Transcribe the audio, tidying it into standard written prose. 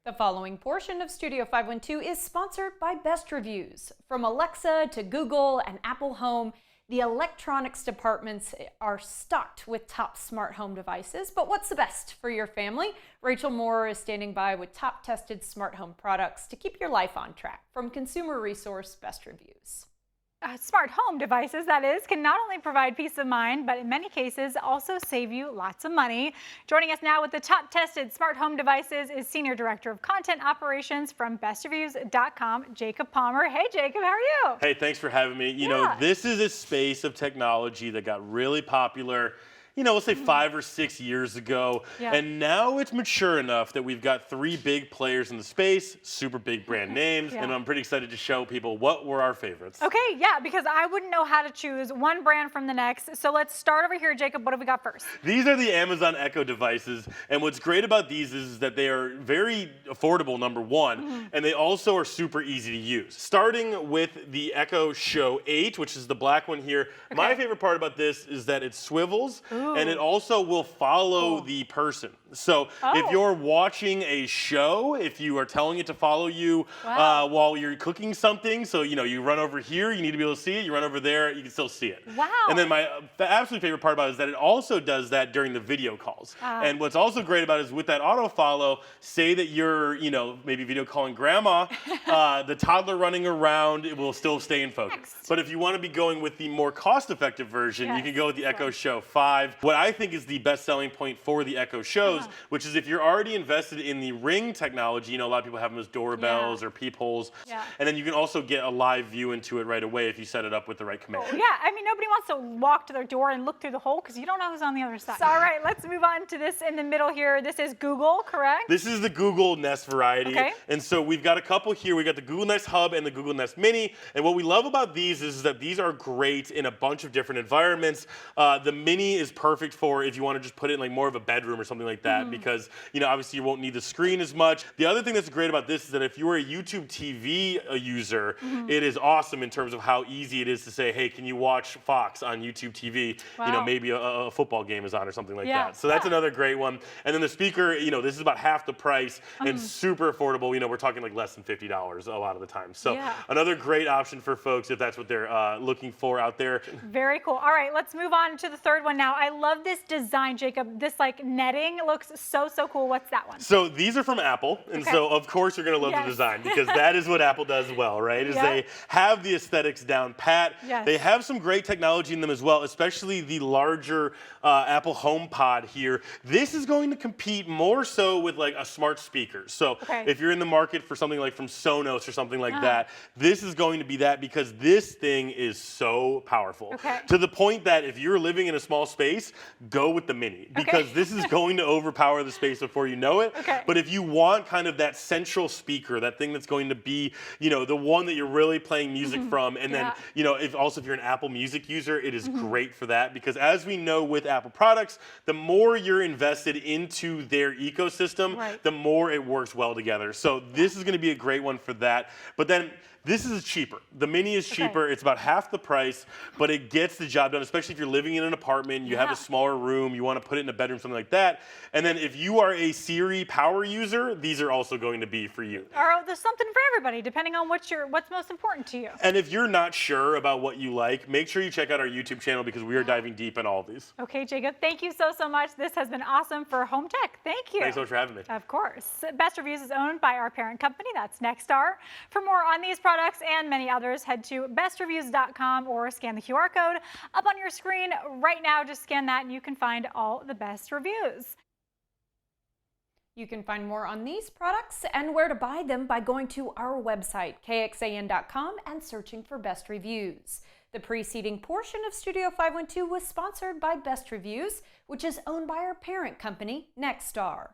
The following portion of Studio 512 is sponsored by Best Reviews. From Alexa to Google and Apple Home, the electronics departments are stocked with top smart home devices. But what's the best for your family? Rachel Moore is standing by with top tested smart home products to keep your life on track. From consumer resource Best Reviews. Smart home devices, that is, can not only provide peace of mind, but in many cases also save you lots of money. Joining us now with the top tested smart home devices is Senior Director of Content Operations from bestreviews.com, Jacob Palmer. Hey, Jacob, how are you? Hey, thanks for having me. You know, this is a space of technology that got really popular, let's say 5 or 6 years ago. And now it's mature enough that we've got 3 big players in the space, super big brand names, and I'm pretty excited to show people what were our favorites. Okay, yeah, because I wouldn't know how to choose one brand from the next. So let's start over here, Jacob. What have we got first? These are the Amazon Echo devices, and what's great about these is that they are very affordable, number one, and they also are super easy to use. Starting with the Echo Show 8, which is the black one here. My favorite part about this is that it swivels. And it also will follow the person. So if you're watching a show, if you are telling it to follow you while you're cooking something, so you run over here, you need to be able to see it. You run over there, you can still see it. Wow. And then my absolute favorite part about it is that it also does that during the video calls. And what's also great about it is with that auto follow, say that you're maybe video calling grandma, the toddler running around, it will still stay in focus. But if you want to be going with the more cost-effective version, you can go with the Echo Show 5. What I think is the best selling point for the Echo Shows, which is if you're already invested in the Ring technology, a lot of people have them as doorbells or peepholes, and then you can also get a live view into it right away if you set it up with the right command. Yeah, I mean, nobody wants to walk to their door and look through the hole because you don't know who's on the other side. So, all right, let's move on to this in the middle here. This is Google, correct? This is the Google Nest variety. And so we've got a couple here. We got the Google Nest Hub and the Google Nest Mini. And what we love about these is that these are great in a bunch of different environments. The Mini is perfect for if you want to just put it in like more of a bedroom or something like that, because obviously you won't need the screen as much. The other thing that's great about this is that if you are a YouTube TV user, it is awesome in terms of how easy it is to say, hey, can you watch Fox on YouTube TV? Maybe a football game is on or something like that. So that's another great one. And then the speaker, this is about half the price and super affordable. We're talking like less than $50 a lot of the time. So another great option for folks if that's what they're looking for out there. Very cool. All right, let's move on to the third one now. I love this design, Jacob. This like netting looks so cool. What's that one? So these are from Apple, and so of course you're gonna love the design because that is what Apple does well, right? Is they have the aesthetics down pat. They have some great technology in them as well, especially the larger Apple HomePod here. This is going to compete more so with like a smart speaker. So if you're in the market for something like from Sonos or something like that, this is going to be that because this thing is so powerful. To the point that if you're living in a small space, go with the Mini because this is going to overpower the space before you know it. But if you want kind of that central speaker, that thing that's going to be, the one that you're really playing music from, and then, if you're an Apple Music user, it is great for that because as we know with Apple products, the more you're invested into their ecosystem, the more it works well together. So this is going to be a great one for that. But then this is cheaper. The Mini is cheaper. It's about half the price, but it gets the job done, especially if you're living in an apartment, you have a smaller room, you want to put it in a bedroom, something like that. And then if you are a Siri power user, these are also going to be for you. There's something for everybody, depending on what's most important to you. And if you're not sure about what you like, make sure you check out our YouTube channel because we are diving deep in all of these. Okay, Jacob, thank you so much. This has been awesome for Home Tech. Thank you. Thanks so much for having me. Of course. Best Reviews is owned by our parent company, that's Nexstar. For more on these products and many others, head to bestreviews.com or scan the QR code up on your screen right now. Just scan that and you can find all the best reviews. You can find more on these products and where to buy them by going to our website, kxan.com, and searching for Best Reviews. The preceding portion of Studio 512 was sponsored by Best Reviews, which is owned by our parent company, Nexstar.